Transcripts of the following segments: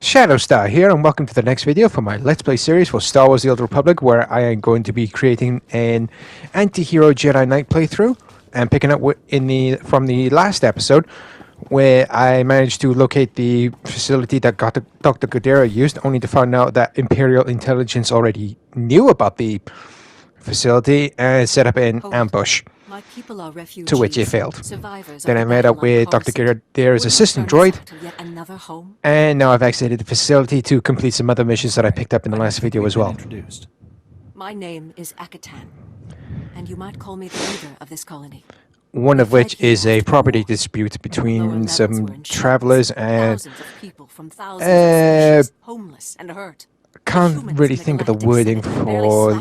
SHAREfactory here, and welcome to the next video for my Let's Play series for Star Wars The Old Republic, where I am going to be creating an anti-hero Jedi Knight playthrough, and picking up from the last episode, where I managed to locate the facility that Dr. Gadera used, only to find out that Imperial intelligence already knew about the facility and set up an ambush, to which it failed. Then I met up with Dr. Gadera's assistant droid, and now I've exited the facility to complete some other missions that I picked up in the last video as well. My name is Akatan, and you might call me the leader of this colony. One of which is a property dispute between some travelers and homeless and hurt. Can't really think of the wording for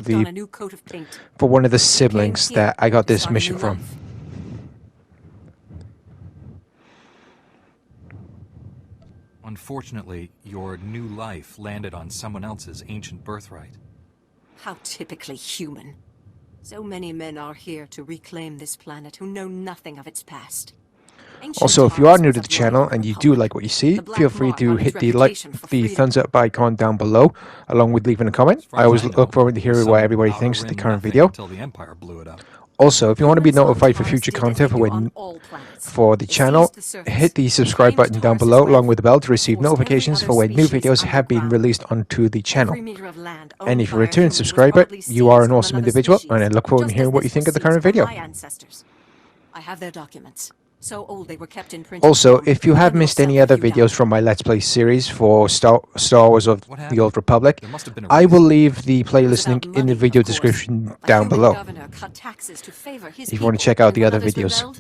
one of the siblings that I got this mission from. Unfortunately, your new life landed on someone else's ancient birthright. How typically human. So many men are here to reclaim this planet who know nothing of its past. Also, if you are new to the channel and you do like what you see, feel free to hit the thumbs up icon down below, along with leaving a comment. I always look forward to hearing what everybody thinks of the current video. Also, if you want to be notified for future content for the channel, hit the subscribe button down below, along with the bell to receive notifications for when new videos have been released onto the channel. And if you're a return subscriber, you are an awesome individual, and I look forward to hearing what you think of the current video. I have their documents. So old they were kept in print. Also, if you have missed any other videos from my Let's Play series for Star Wars of the Old Republic, I will leave the playlist link in the video description down below if you want to check out the other videos.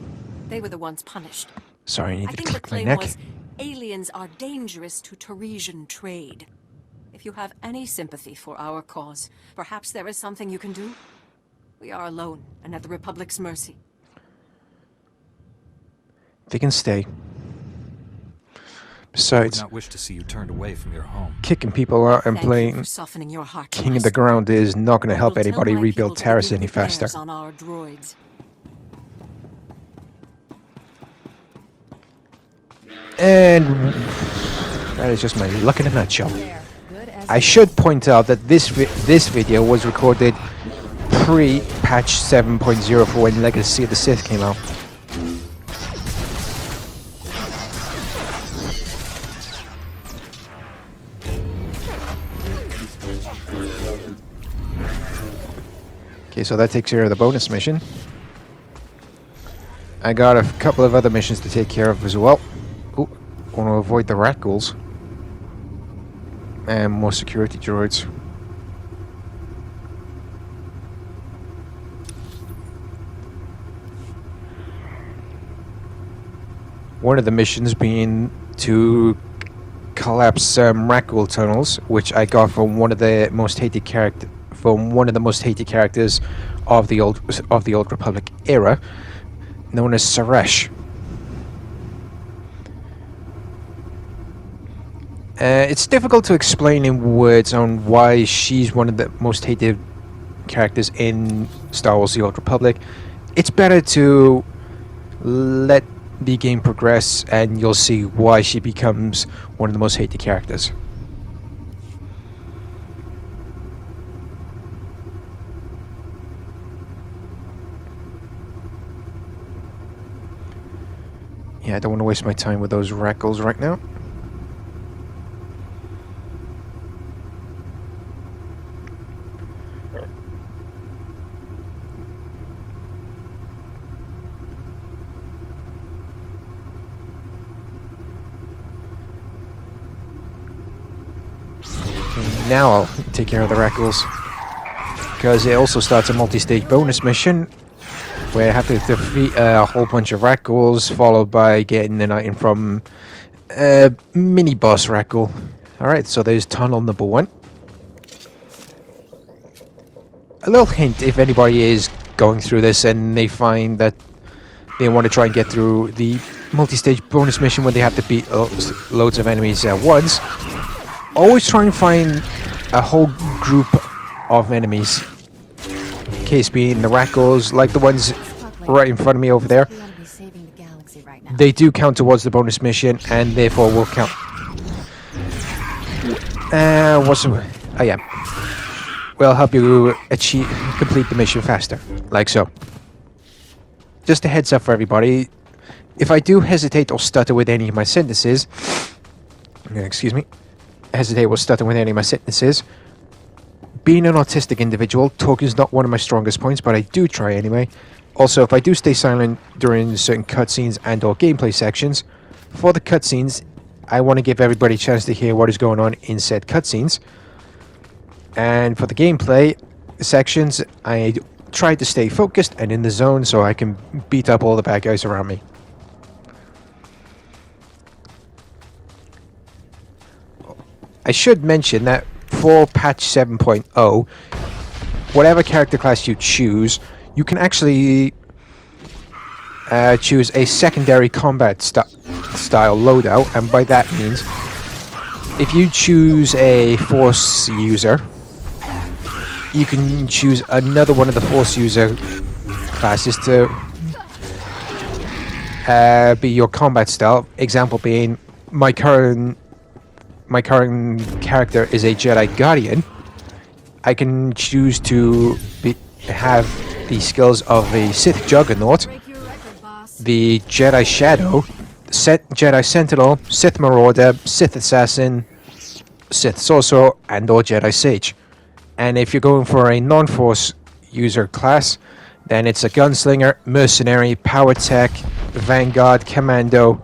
They were the ones punished. Sorry, I need to click my neck. neck. Aliens are dangerous to Tarisian trade. If you have any sympathy for our cause, perhaps there is something you can do? We are alone and at the Republic's mercy. They can stay. Besides, I would not wish to see you turned away from your home. Kicking people out and playing King of the Ground is not going to help anybody rebuild Taris any faster. And that is just my luck in a nutshell. I should point out that this video was recorded pre-patch 7.0 for when Legacy of the Sith came out. Okay, so that takes care of the bonus mission. I got a couple of other missions to take care of as well. Ooh, want to avoid the rat ghouls. And more security droids. One of the missions being to collapse some rat ghoul tunnels, which I got from one of the most hated characters of the old Republic era, known as Saresh. It's difficult to explain in words on why she's one of the most hated characters in Star Wars: The Old Republic. It's better to let the game progress, and you'll see why she becomes one of the most hated characters. Yeah, I don't want to waste my time with those rat ghouls right now. Now I'll take care of the rat ghouls, because it also starts a multi-stage bonus mission where I have to defeat a whole bunch of rat ghouls, followed by getting an item from a mini boss rat ghoul. Alright, so there's tunnel number 1. A little hint, if anybody is going through this and they find that they want to try and get through the multi-stage bonus mission where they have to beat loads of enemies at once, always try and find a whole group of enemies. Case being the rat ghouls, like the ones right in front of me over there. They do count towards the bonus mission, and therefore will count What's... Oh, yeah. Will help you complete the mission faster. Like so. Just a heads up for everybody. If I do hesitate or stutter with any of my sentences... Excuse me. Hesitate or stutter with any of my sentences. Being an autistic individual, talking is not one of my strongest points, but I do try anyway. Also, if I do stay silent during certain cutscenes and or gameplay sections, for the cutscenes, I want to give everybody a chance to hear what is going on in said cutscenes. And for the gameplay sections, I try to stay focused and in the zone so I can beat up all the bad guys around me. I should mention that for patch 7.0, whatever character class you choose, you can actually choose a secondary combat style loadout, and by that means, if you choose a Force user, you can choose another one of the Force user classes to be your combat style. Example being, my current character is a Jedi Guardian. I can choose to have the skills of a Sith Juggernaut, the Jedi Shadow, Jedi Sentinel, Sith Marauder, Sith Assassin, Sith Sorcerer, and or Jedi Sage. And if you're going for a non-Force user class, then it's a Gunslinger, Mercenary, Power Tech, Vanguard, Commando,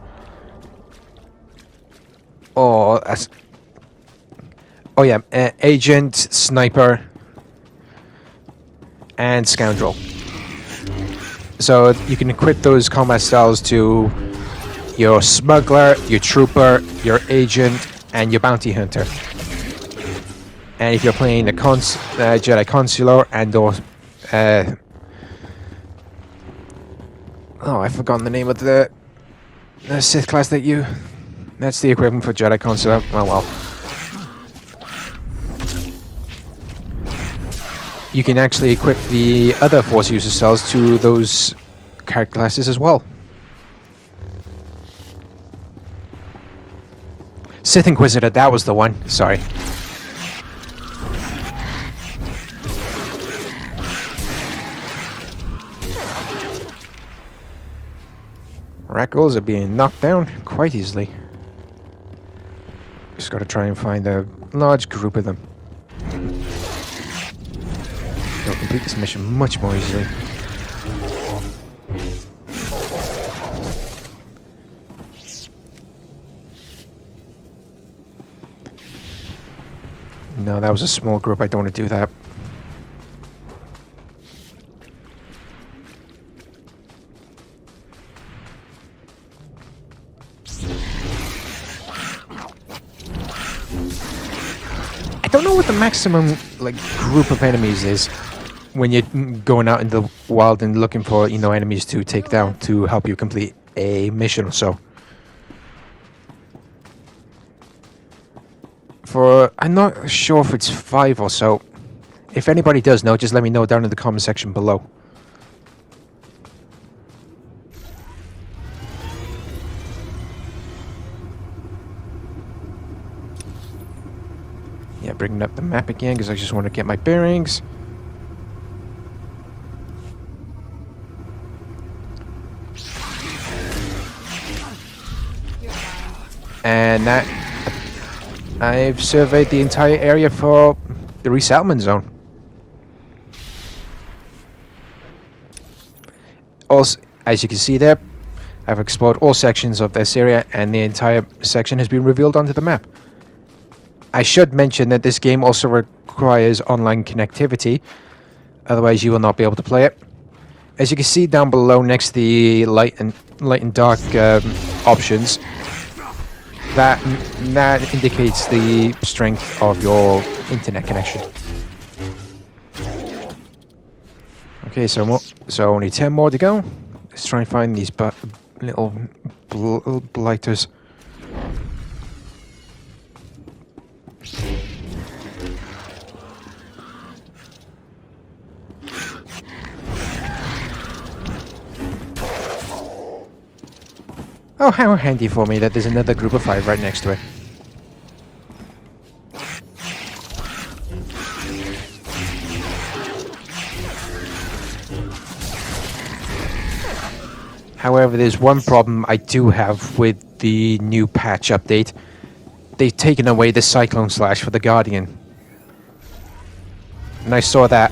or Agent, Sniper, and Scoundrel. So you can equip those combat styles to your Smuggler, your Trooper, your Agent, and your Bounty Hunter. And if you're playing a Jedi Consular and or I've forgotten the name of the Sith class that's the equivalent for Jedi Consular. Oh well. You can actually equip the other Force user cells to those character classes as well. Sith Inquisitor, that was the one. Sorry. Rackles are being knocked down quite easily. Just gotta try and find a large group of them. They'll complete this mission much more easily. No, that was a small group. I don't want to do that. I don't know what the maximum group of enemies is when you're going out in the wild and looking for enemies to take down to help you complete a mission or so. I'm not sure if it's 5 or so. If anybody does know, just let me know down in the comment section below. Yeah, bringing up the map again because I just want to get my bearings. And that I've surveyed the entire area for the resettlement zone. Also, as you can see there, I've explored all sections of this area and the entire section has been revealed onto the map. I should mention that this game also requires online connectivity, otherwise you will not be able to play it. As you can see down below next to the light and dark options, that indicates the strength of your internet connection. Okay, so only 10 more to go. Let's try and find these little blighters. Oh, how handy for me that there's another group of 5 right next to it. However, there's one problem I do have with the new patch update. They've taken away the Cyclone Slash for the Guardian. And I saw that.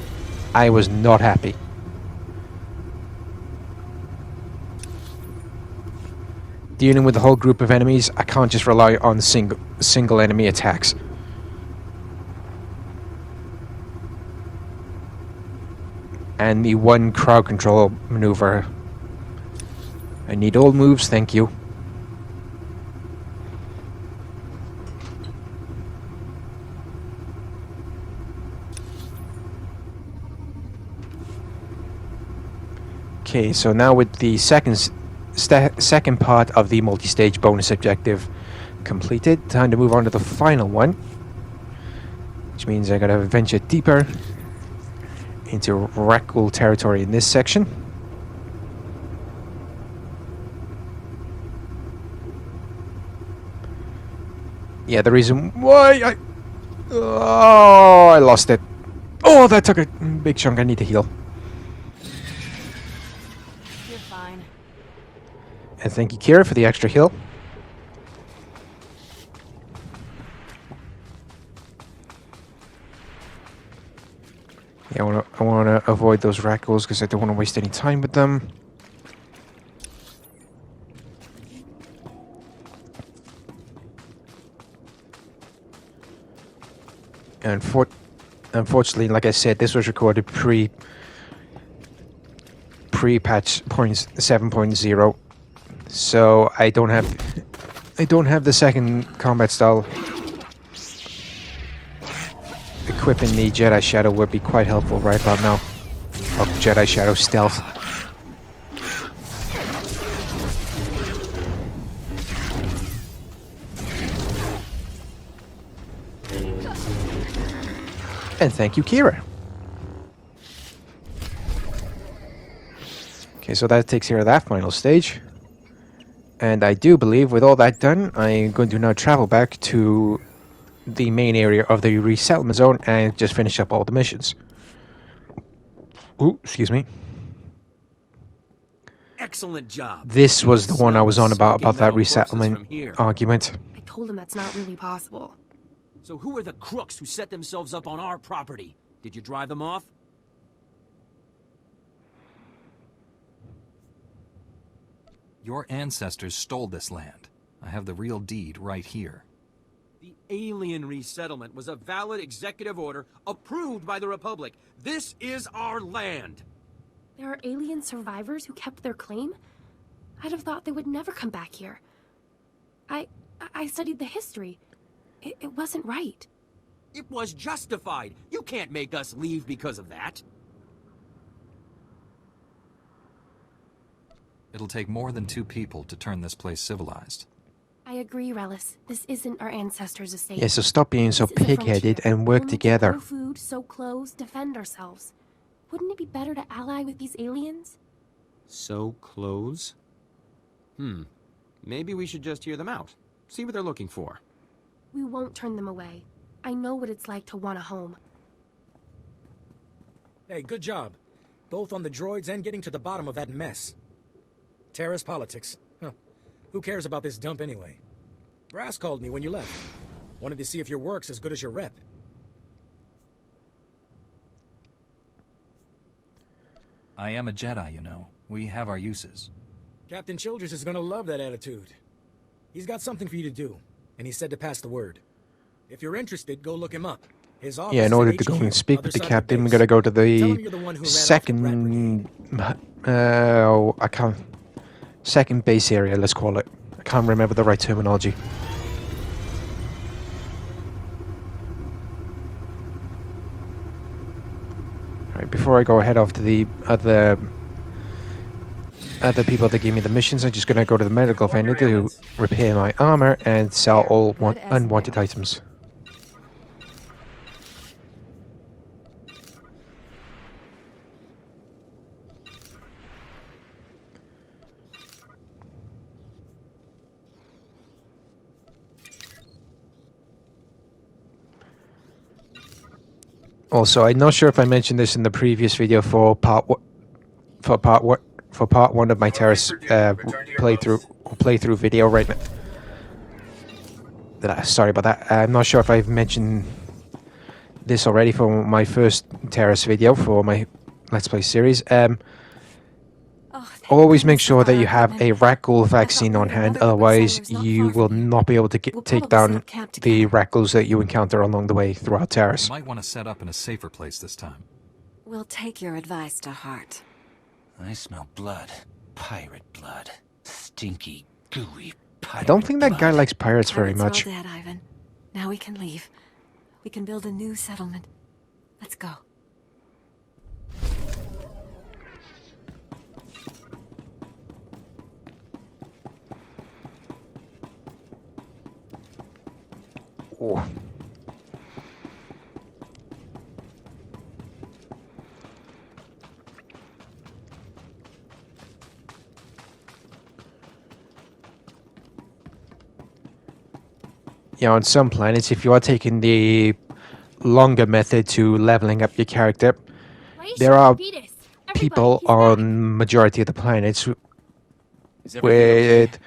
I was not happy. Dealing with a whole group of enemies, I can't just rely on single enemy attacks. And the one crowd control maneuver. I need all moves, thank you. Okay, so now with the second part of the multi-stage bonus objective completed, time to move on to the final one, which means I gotta venture deeper into Rakul territory in this section. Yeah, the reason why I lost it. Oh, that took a big chunk. I need to heal. You're fine. And thank you, Kira, for the extra heal. Yeah, I wanna avoid those Rakuls because I don't want to waste any time with them. And unfortunately, like I said, this was recorded pre-patch 7.0, so I don't have the second combat style. Equipping the Jedi Shadow would be quite helpful right about now. Or Jedi Shadow Stealth. And thank you, Kira. Okay, so that takes care of that final stage. And I do believe with all that done, I'm going to now travel back to the main area of the resettlement zone and just finish up all the missions. Ooh, excuse me. Excellent job. This was the one I was on about that resettlement argument. I told him that's not really possible. So who are the crooks who set themselves up on our property? Did you drive them off? Your ancestors stole this land. I have the real deed right here. The alien resettlement was a valid executive order approved by the Republic. This is our land. There are alien survivors who kept their claim? I'd have thought they would never come back here. I studied the history. It wasn't right. It was justified. You can't make us leave because of that. It'll take more than 2 people to turn this place civilized. I agree, Relis. This isn't our ancestors' estate. Yeah, so stop being so This is a pig-headed frontier. and work We'll need to together. grow food, sow clothes, defend ourselves. Wouldn't it be better to ally with these aliens? So close? Maybe we should just hear them out. See what they're looking for. We won't turn them away. I know what it's like to want a home. Hey, good job. Both on the droids and getting to the bottom of that mess. Taris politics. Huh. Who cares about this dump anyway? Brass called me when you left. Wanted to see if your work's as good as your rep. I am a Jedi, you know. We have our uses. Captain Childress is gonna love that attitude. He's got something for you to do, and he said to pass the word. If you're interested, go look him up. His office Yeah, in is order at to go HQ, and speak other with the side of captain, we base. gotta go to Tell him the you're the one who ran off the Rat Brigade. second base area, let's call it. I can't remember the right terminology. Alright, before I go ahead off to the other people that gave me the missions, I'm just gonna go to the medical vendor to repair my armor and sell all unwanted items. Also, I'm not sure if I mentioned this in the previous video for for part 1 of my Taris playthrough video right now. Sorry about that. I'm not sure if I've mentioned this already for my first Taris video for my Let's Play series. Always make sure that you have a raccoon vaccine on hand, otherwise you will not be able to take down the raccoons that you encounter along the way throughout Taris. You might want to set up in a safer place this time. We'll take your advice to heart. I smell blood. Pirate blood. Stinky, gooey pirate I don't think that guy blood. likes pirates very much. Pirates are all dead, Ivan. Now we can leave. We can build a new settlement. Let's go. Oh. On some planets, if you are taking the longer method to leveling up your character, there are people on majority of the planets with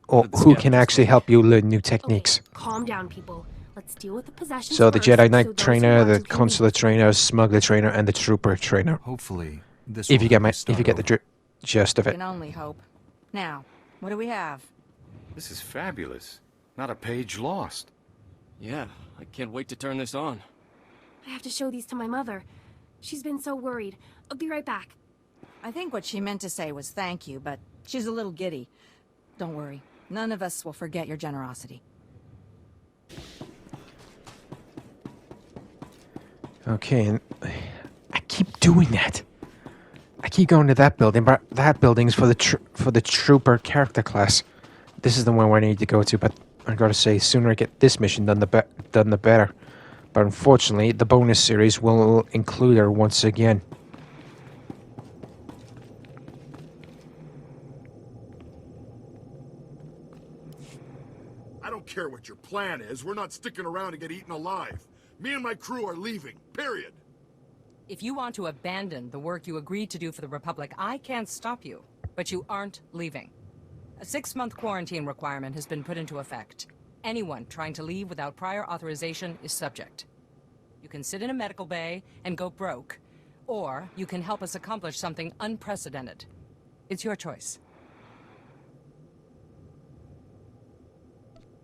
who can actually help you learn new techniques. Okay, calm down, people. Let's deal with the possessions So the first, Jedi Knight those who trainer, want the to can consular trainer, smuggler trainer, and the trooper trainer. Hopefully, this If will you get help my, start if you get the over. gist of it. Can only hope. Now, what do we have? This is fabulous. Not a page lost. Yeah, I can't wait to turn this on. I have to show these to my mother. She's been so worried. I'll be right back. I think what she meant to say was thank you, but she's a little giddy. Don't worry. None of us will forget your generosity. Okay, and I keep doing that. I keep going to that building, but that building's for the trooper character class. This is the one where I need to go to, but I gotta say, sooner I get this mission done, the better. But unfortunately, the bonus series will include her once again. I don't care what your plan is. We're not sticking around to get eaten alive. Me and my crew are leaving. Period. If you want to abandon the work you agreed to do for the Republic, I can't stop you. But you aren't leaving. A 6-month quarantine requirement has been put into effect. Anyone trying to leave without prior authorization is subject. You can sit in a medical bay and go broke, or you can help us accomplish something unprecedented. It's your choice.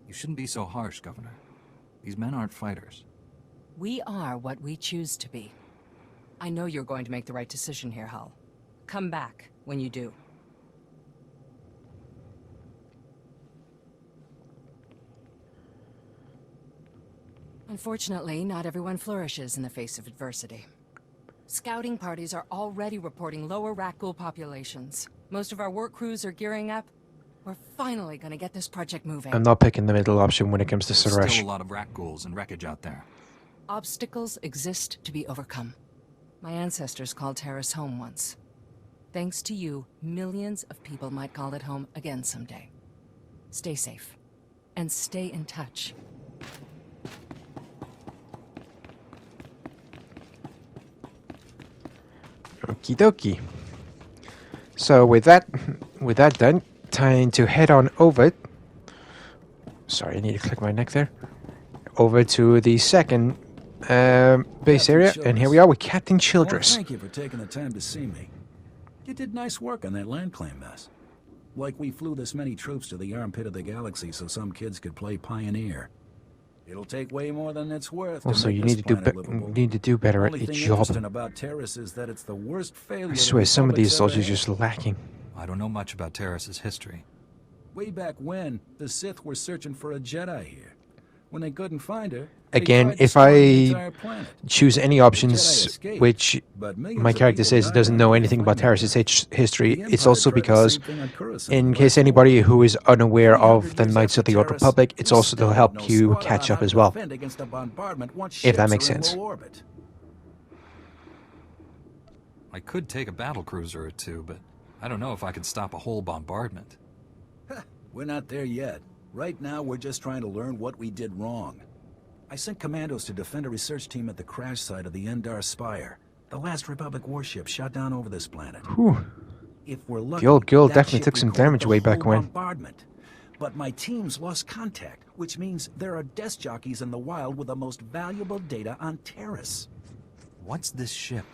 You shouldn't be so harsh, Governor. These men aren't fighters. We are what we choose to be. I know you're going to make the right decision here, Hull. Come back when you do. Unfortunately, not everyone flourishes in the face of adversity. Scouting parties are already reporting lower Rakghoul populations. Most of our work crews are gearing up. We're finally gonna get this project moving. I'm not picking the middle option when it comes to There's Suresh. still a lot of Rakghouls and wreckage out there. Obstacles exist to be overcome. My ancestors called Taris home once. Thanks to you, millions of people might call it home again someday. Stay safe. And stay in touch. Okie dokie. So with that done, time to head on over. Sorry, I need to click my neck there. Over to the second base area, and here we are with Captain Childress. Well, thank you for taking the time to see me. You did nice work on that land claim mess. Like we flew this many troops to the armpit of the galaxy so some kids could play pioneer. It'll take way more than it's worth. Also, to you make need this to do planet livable. need to do better at Only your thing job. interesting about Taris is that it's the worst failure. I the swear, some of these Republic's soldiers ever are just lacking. I don't know much about Taris's history. had. Way back when, the Sith were searching for a Jedi here. When they couldn't find her, they Again, tried to if destroy the I entire planet. choose any options escaped, which but millions my of character people says died doesn't on know the way anything to about find Taris' her. history, The it's Empire also tried the because, same thing on Coruscant in the case last anybody war. who is unaware 300 of the years Knights of after the Old Taris, Republic, it's we also to still help have no you sword catch on up how as to well. defend against a bombardment once If that ships makes are in sense. low orbit. I could take a battlecruiser or two, but I don't know if I could stop a whole bombardment. We're not there yet. Right now, we're just trying to learn what we did wrong. I sent commandos to defend a research team at the crash site of the Endar Spire, the last Republic warship shot down over this planet. Whew. If we're lucky, The old girl that definitely ship took some recorded damage the way back whole when. bombardment. But my team's lost contact, which means there are desk jockeys in the wild with the most valuable data on Taris. What's this ship?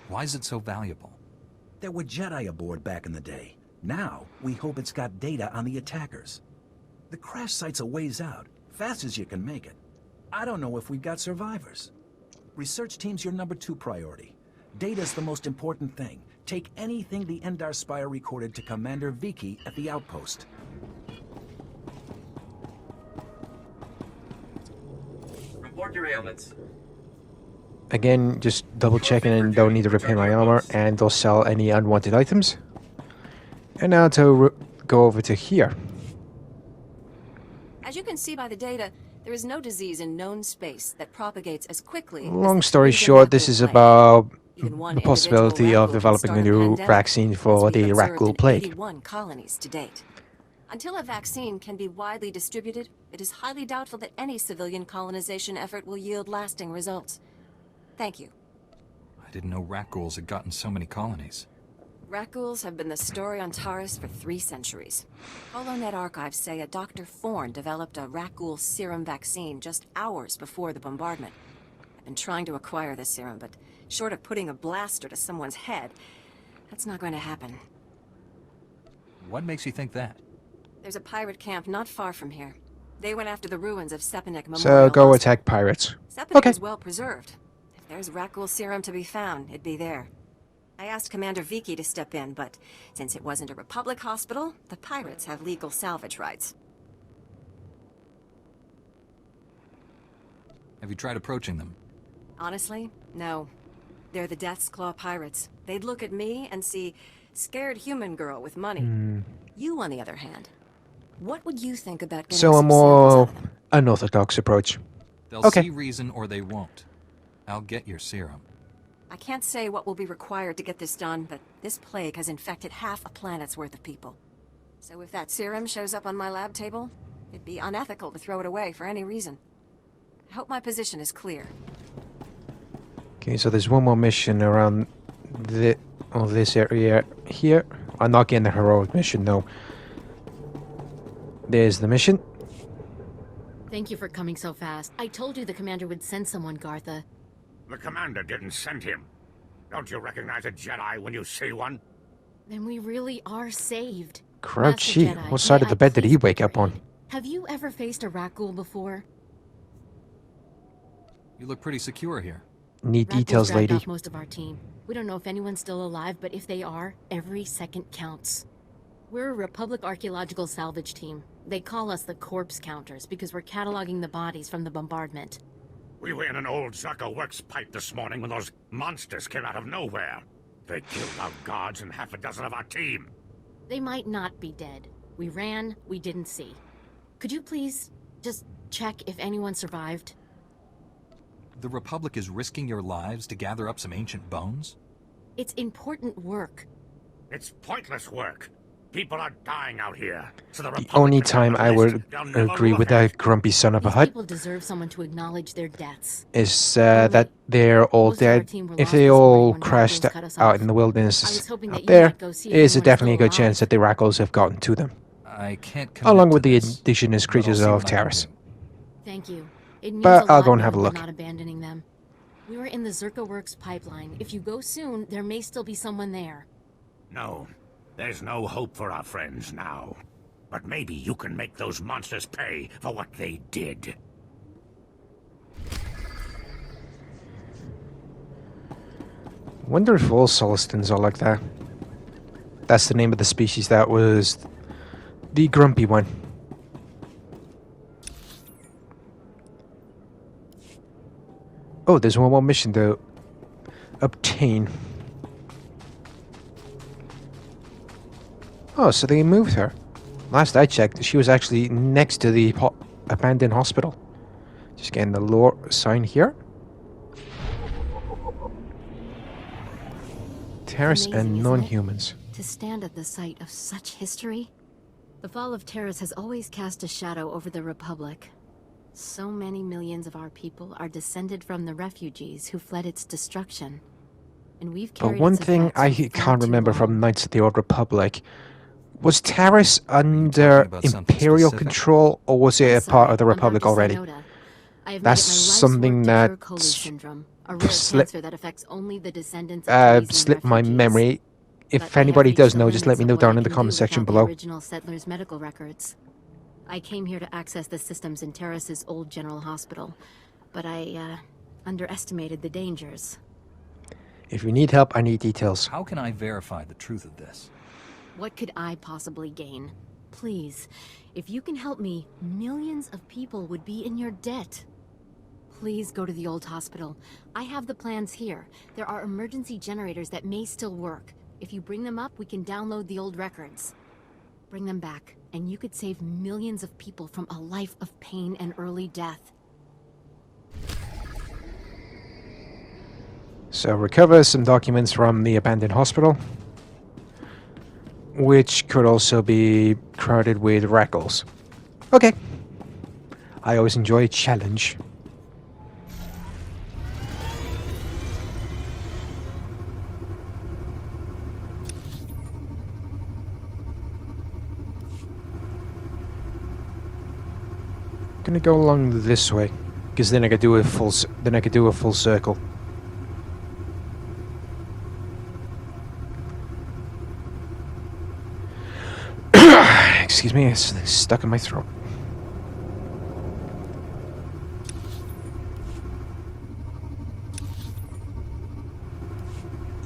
Why is it so valuable? There were Jedi aboard back in the day. Now, we hope it's got data on the attackers. The crash site's a ways out, fast as you can make it. I don't know if we've got survivors. Research team's your #2 priority. Data's the most important thing. Take anything the Endar Spire recorded to Commander Vicky at the outpost. Report your ailments. Again, just double checking and don't need to repair my armor, and they'll sell any unwanted items. And now to go over to here. As you can see by the data, there is no disease in known space that propagates as quickly. Long as the story Asian short, this rat is ghoul plague. about Even one the possibility individual of rat ghoul can developing start a new pandemic, vaccine for as we've the rat observed ghoul in plague. 81 colonies to date. Until a vaccine can be widely distributed, it is highly doubtful that any civilian colonization effort will yield lasting results. Thank you. I didn't know rat ghouls had gotten so many colonies. Rat ghouls have been the story on Taris for 3 centuries. HoloNet archives say a Dr. Thorne developed a rat ghoul serum vaccine just hours before the bombardment. I've been trying to acquire this serum, but short of putting a blaster to someone's head, that's not going to happen. What makes you think that? There's a pirate camp not far from here. They went after the ruins of Sepanek Memorial So go Hospital. attack pirates. Sepanek Okay. is well preserved. If there's rat ghoul serum to be found, it'd be there. I asked Commander Vicky to step in, but since it wasn't a Republic hospital, the pirates have legal salvage rights. Have you tried approaching them? Honestly, no. They're the Death's Claw pirates. They'd look at me and see scared human girl with money. You, on the other hand, what would you think about getting So a some samples more out of them? unorthodox approach. They'll Okay. see reason or they won't. I'll get your serum. I can't say what will be required to get this done, but this plague has infected half a planet's worth of people. So if that serum shows up on my lab table, it'd be unethical to throw it away for any reason. I hope my position is clear. Okay, so there's one more mission around this area here. I'm not getting the heroic mission, though. There's the mission. Thank you for coming so fast. I told you the commander would send someone, Gartha. The commander didn't send him. Don't you recognize a Jedi when you see one? Then we really are saved. Crouchy. Master Jedi, What side may of the I bed did he please wake be up on? brief? Have you ever faced a rat ghoul before? You look pretty secure here. Need Rat ghouls details, dragged lady. off most of our team. We don't know if anyone's still alive, but if they are, every second counts. We're a Republic archaeological salvage team. They call us the corpse counters because we're cataloging the bodies from the bombardment. We were in an old Zerka works pipe this morning when those monsters came out of nowhere. They killed our guards and half a dozen of our team. They might not be dead. We ran, we didn't see. Could you please just check if anyone survived? The Republic is risking your lives to gather up some ancient bones? It's important work. It's pointless work. People are dying out here. So the The only time I would agree with that grumpy son of a These hut people deserve someone to acknowledge their deaths. is that they're all Most of our dead. team were If lost they this all morning when crashed rat ghouls cut us out off. in the I wilderness was hoping that out you there, might go see if is anyone is definitely a still good chance that the Rackles have gotten to them. I can't commit Along to with the this, indigenous but I'll creatures see of what I can Taris. do. Thank you. It means But a I'll lot go and now have a that we're look. not abandoning them. We were in the Zerka Works pipeline. If you go soon, there may still be someone there. No, there's no hope for our friends now. But maybe you can make those monsters pay for what they did. Wonder if all Solistans are like that. That's the name of the species that was the grumpy one. Oh, there's one more mission to obtain. Oh, so they moved her. Last I checked, she was actually next to the abandoned hospital. Just getting the lore sign here. Taris Amazing, and isn't non-humans. To stand at the site of such history? The fall of Taris has always cast a shadow over the Republic. So many millions of our people are descended from the refugees who fled its destruction. and we've But carried one its thing effects I for far can't too remember long. from Knights of the Old Republic, was Taris under about something Imperial specific? control, or was it a part of the I'm Republic Dr. already? Sanota. I have That's made it my life's something work to that cure Colu syndrome, a rare slip- cancer that affects only the descendants of Tunisian slipped my refugees. memory. But If I have anybody reached does the know, just let limits me of know what I down in the can comment do section without below. the original settlers' medical records. I came here to access the systems in Taris's old general hospital, but I underestimated the dangers. If you need help, I need details. How can I verify the truth of this? What could I possibly gain? Please, if you can help me, millions of people would be in your debt. Please go to the old hospital. I have the plans here. There are emergency generators that may still work. If you bring them up, we can download the old records. Bring them back, and you could save millions of people from a life of pain and early death. So recover some documents from the abandoned hospital, which could also be crowded with rackles. Okay. I always enjoy a challenge. Gonna go along this way, because then I could do a full circle. Excuse me, it's stuck in my throat.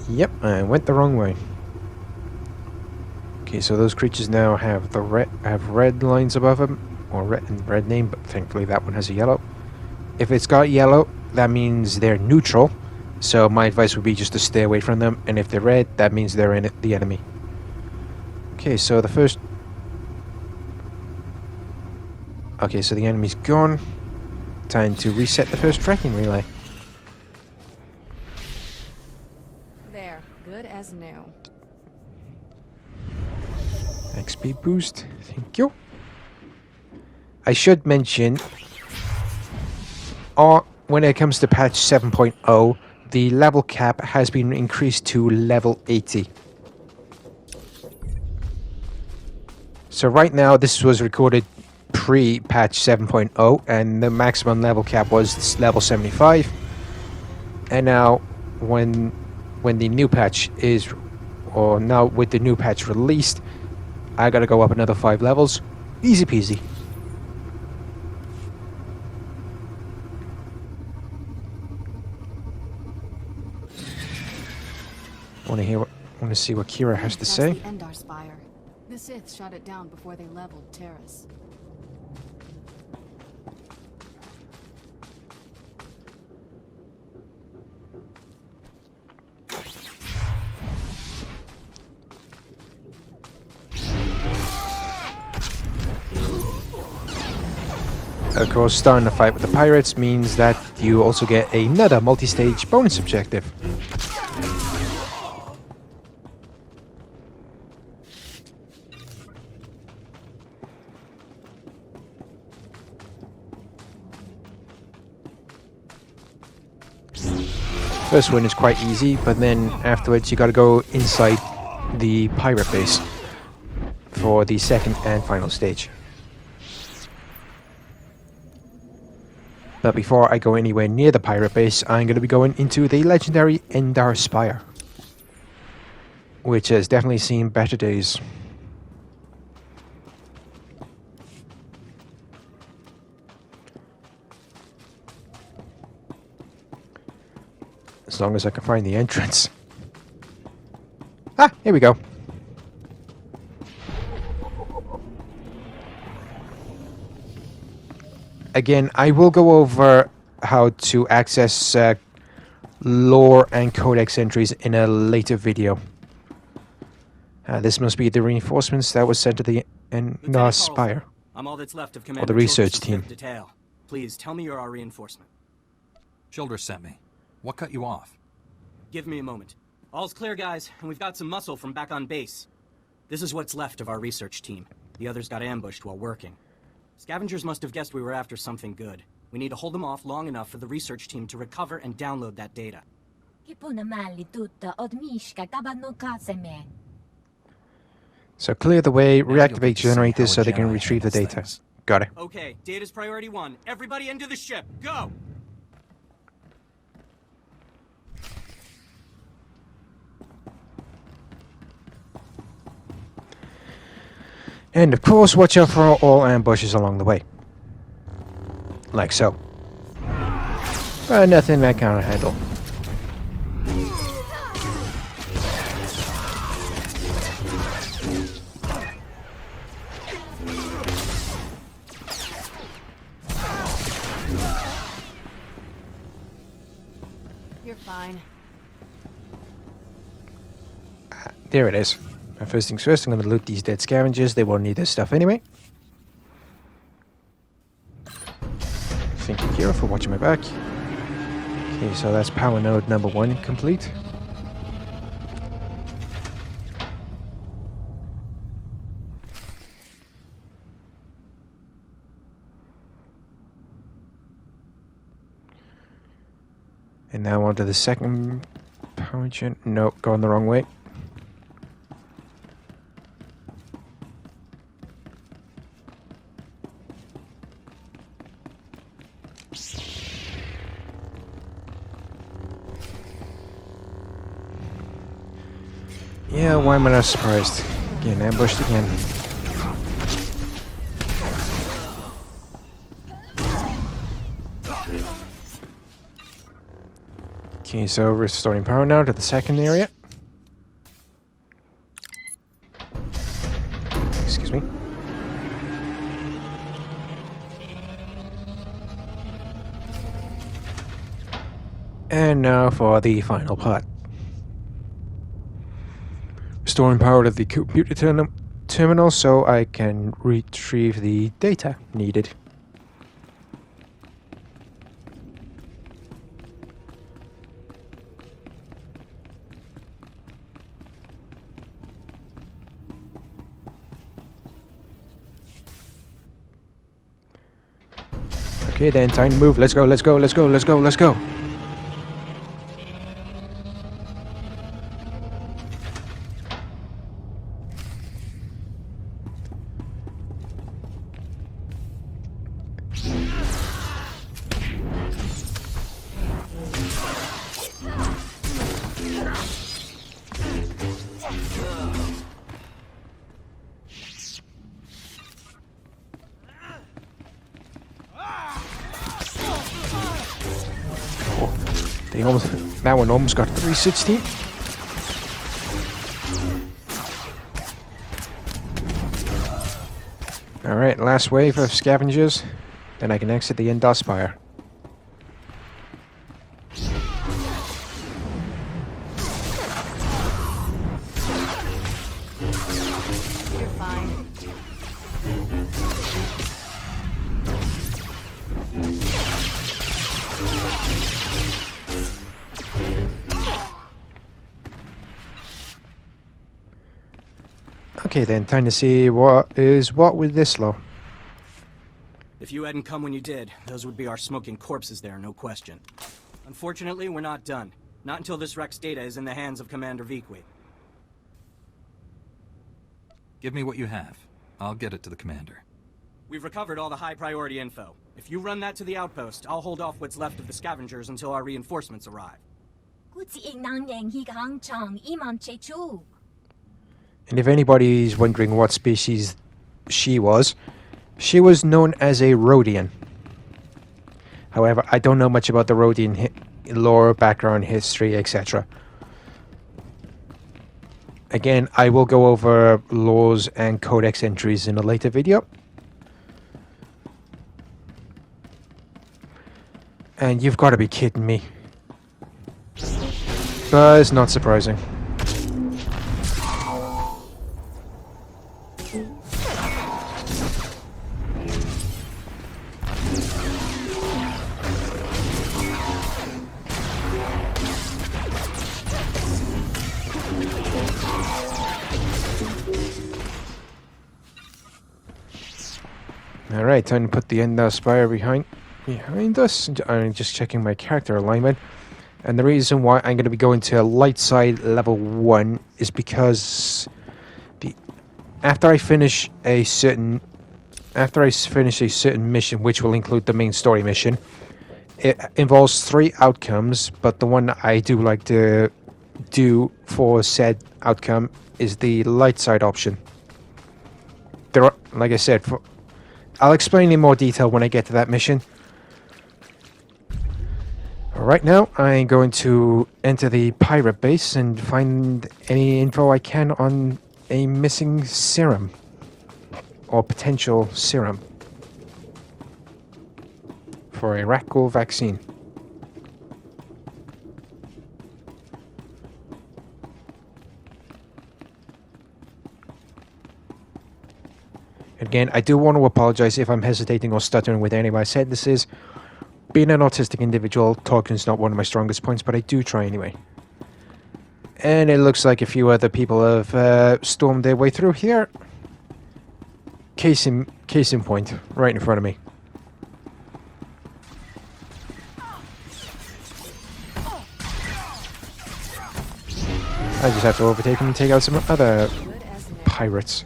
Yep, I went the wrong way. Okay, so those creatures now have red lines above them, or red name, but thankfully that one has a yellow. If it's got yellow, that means they're neutral. So my advice would be just to stay away from them, and if they're red, that means they're in the enemy. Okay, so the first. Okay, so the enemy's gone. Time to reset the first tracking relay. There, good as new. XP boost, thank you. I should mention, when it comes to patch 7.0, the level cap has been increased to level 80. So right now, this was recorded pre-patch 7.0, and the maximum level cap was level 75. And now, when the new patch is, or now with the new patch released, I gotta go up another 5 levels. Easy peasy. Want to see what Kira has to say? The Endar Spire. The Sith shot it down before they leveled Taris. Of course, starting the fight with the pirates means that you also get another multi-stage bonus objective. First one is quite easy, but then afterwards you gotta go inside the pirate base for the second and final stage. But before I go anywhere near the pirate base, I'm going to be going into the legendary Endar Spire, which has definitely seen better days. As long as I can find the entrance. Ah, here we go. Again, I will go over how to access lore and codex entries in a later video. This must be the reinforcements that was sent to the Endar Spire. I'm all that's left of Or Commander the research Childress' team. detail. Please tell me you're our reinforcement. Childress sent me. What cut you off? Give me a moment. All's clear, guys, and we've got some muscle from back on base. This is what's left of our research team. The others got ambushed while working. Scavengers must have guessed we were after something good. We need to hold them off long enough for the research team to recover and download that data. So clear the way, Now you'll get reactivate to see generators how so a they can Jedi retrieve the handles data. things. Got it. Okay, data's priority 1. Everybody into the ship. Go! And of course, watch out for all ambushes along the way. Like so. Nothing I can't handle. You're fine. There it is. First things first, I'm going to loot these dead scavengers. They won't need this stuff anyway. Thank you, Kira, for watching my back. Okay, so that's power node number 1 complete. And now on to the second power gen. No, going the wrong way. Yeah, why am I not surprised? Getting ambushed again. Okay, so restoring power now to the second area. Excuse me. And now for the final part. Restoring power to the computer terminal so I can retrieve the data needed. Okay then, time to move. Let's go, let's go, let's go, let's go, let's go. They almost, that one almost got 316. Alright, last wave of scavengers. Then I can exit the Endar Spire. You're fine. Okay then, time to see what is what with this law. If you hadn't come when you did, those would be our smoking corpses there, no question. Unfortunately, we're not done. Not until this wreck's data is in the hands of Commander Vikwi. Give me what you have. I'll get it to the commander. We've recovered all the high-priority info. If you run that to the outpost, I'll hold off what's left of the scavengers until our reinforcements arrive. And if anybody's wondering what species she was known as a Rhodian. However, I don't know much about the Rhodian lore, background, history, etc. Again, I will go over laws and codex entries in a later video. And you've got to be kidding me. But it's not surprising. Alright, time to put the Endar Spire behind us. I'm just checking my character alignment. And the reason why I'm going to be going to light side level 1 is because after I finish a certain mission, which will include the main story mission, it involves 3 outcomes, but the one I do like to do for said outcome is the light side option. There are, like I said, I'll explain in more detail when I get to that mission. Right now, I'm going to enter the pirate base and find any info I can on a missing serum. Or potential serum. For a rat ghoul vaccine. Again, I do want to apologize if I'm hesitating or stuttering with any of my sentences. Being an autistic individual, talking is not one of my strongest points, but I do try anyway. And it looks like a few other people have stormed their way through here. Case in point, right in front of me. I just have to overtake them and take out some other pirates.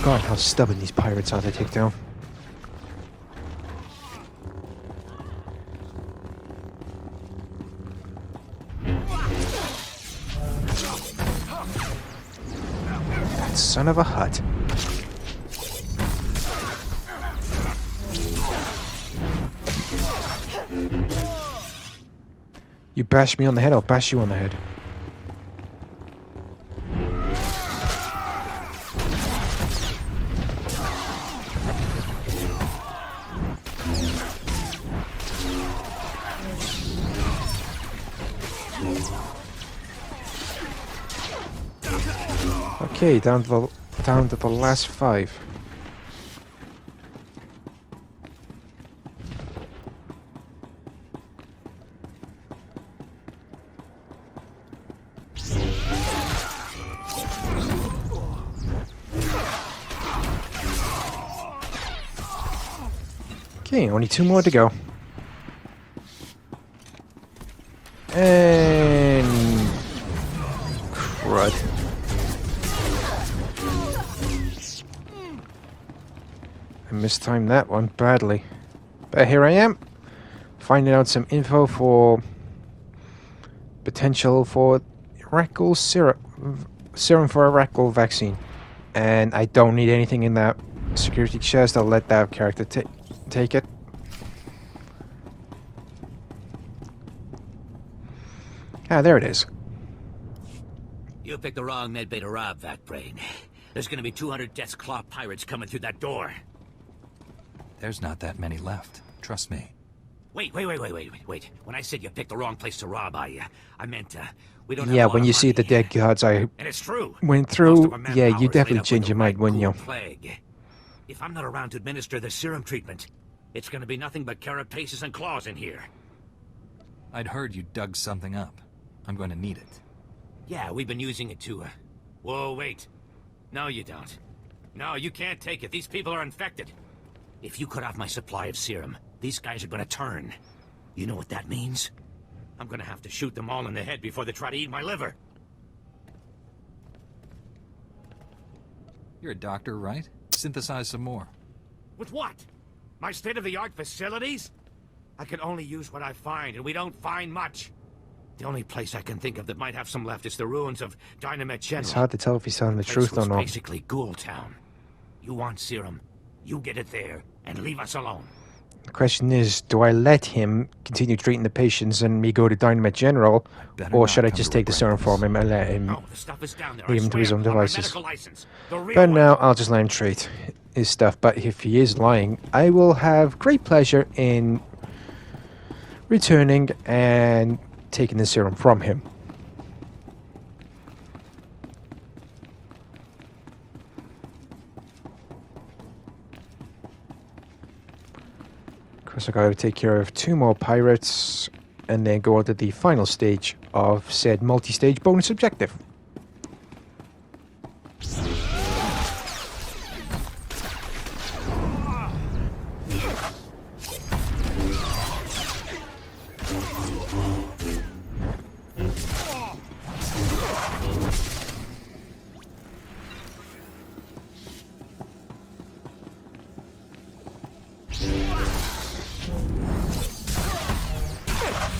God, how stubborn these pirates are to take down. That son of a hut. You bash me on the head, I'll bash you on the head. Okay, down to the last 5. Okay, only 2 more to go. And crud. I mistimed that one badly. But here I am, finding out some info for potential for rat ghoul serum for a rat ghoul vaccine. And I don't need anything in that security chest. I'll let that character take it. Ah, there it is. You picked the wrong medbay to rob, Vat Brain. There's gonna be 200 Death's Claw pirates coming through that door. There's not that many left. Trust me. Wait. When I said you picked the wrong place to rob, I meant, we don't have Yeah, a lot when of you see money. the dead gods I And it's true. went Most through, of our yeah, you manpower is definitely made up change with your the mind, wouldn't you? plague. If I'm not around to administer the serum treatment, it's gonna be nothing but carapaces and claws in here. I'd heard you dug something up. I'm going to need it. Yeah, we've been using it to, Whoa, wait. No, you don't. No, you can't take it. These people are infected. If you cut off my supply of serum, these guys are gonna turn. You know what that means? I'm gonna have to shoot them all in the head before they try to eat my liver. You're a doctor, right? Synthesize some more. With what? My state-of-the-art facilities? I can only use what I find, and we don't find much. The only place I can think of that might have some left is the ruins of Dynamite General. It's hard to tell if he's telling the truth or not. Basically Ghoul Town. You want serum, you get it there, and leave us alone. The question is, do I let him continue treating the patients and me go to Dynamite General, or should I just take the serum from him and let him leave him to his own devices? But now I'll just let him treat his stuff. But if he is lying, I will have great pleasure in returning and taking the serum from him. Of course, I gotta take care of 2 more pirates and then go on to the final stage of said multi-stage bonus objective.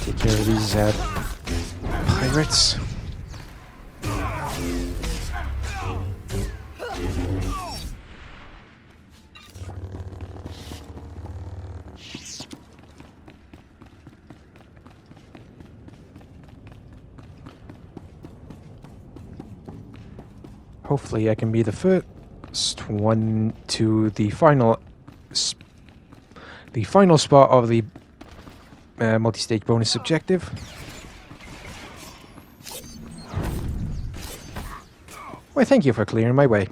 Take care of these pirates. Hopefully I can be the first one to the final spot of the multi-stage bonus objective. Why, thank you for clearing my way.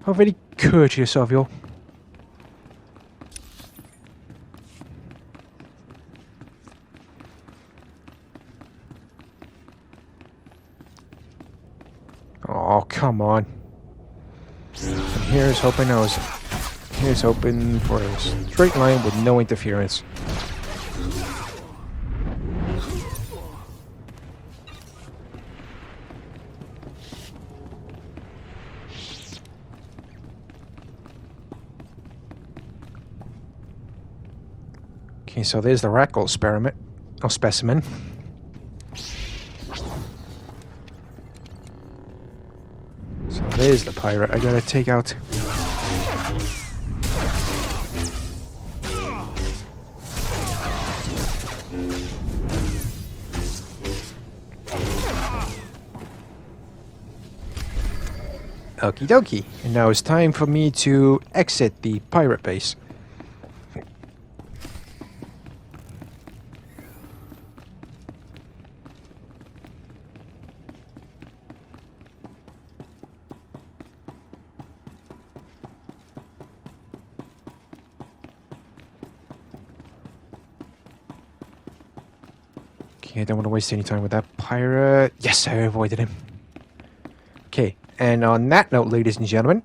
How very courteous of you. Oh, come on. And here's hoping Here's hoping for a straight line with no interference. Okay, so there's the Rackle specimen. So there's the pirate I gotta take out. Okie dokie. And now it's time for me to exit the pirate base. Okay, I don't want to waste any time with that pirate. Yes, I avoided him. Okay. And on that note, ladies and gentlemen,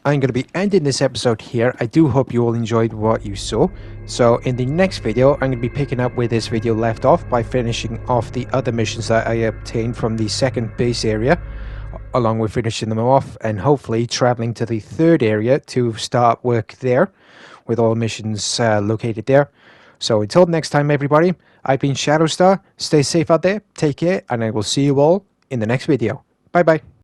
I'm going to be ending this episode here. I do hope you all enjoyed what you saw. So in the next video, I'm going to be picking up where this video left off by finishing off the other missions that I obtained from the second base area, along with finishing them off and hopefully traveling to the third area to start work there with all missions located there. So until next time, everybody, I've been SHAREfactory. Stay safe out there, take care, and I will see you all in the next video. Bye-bye.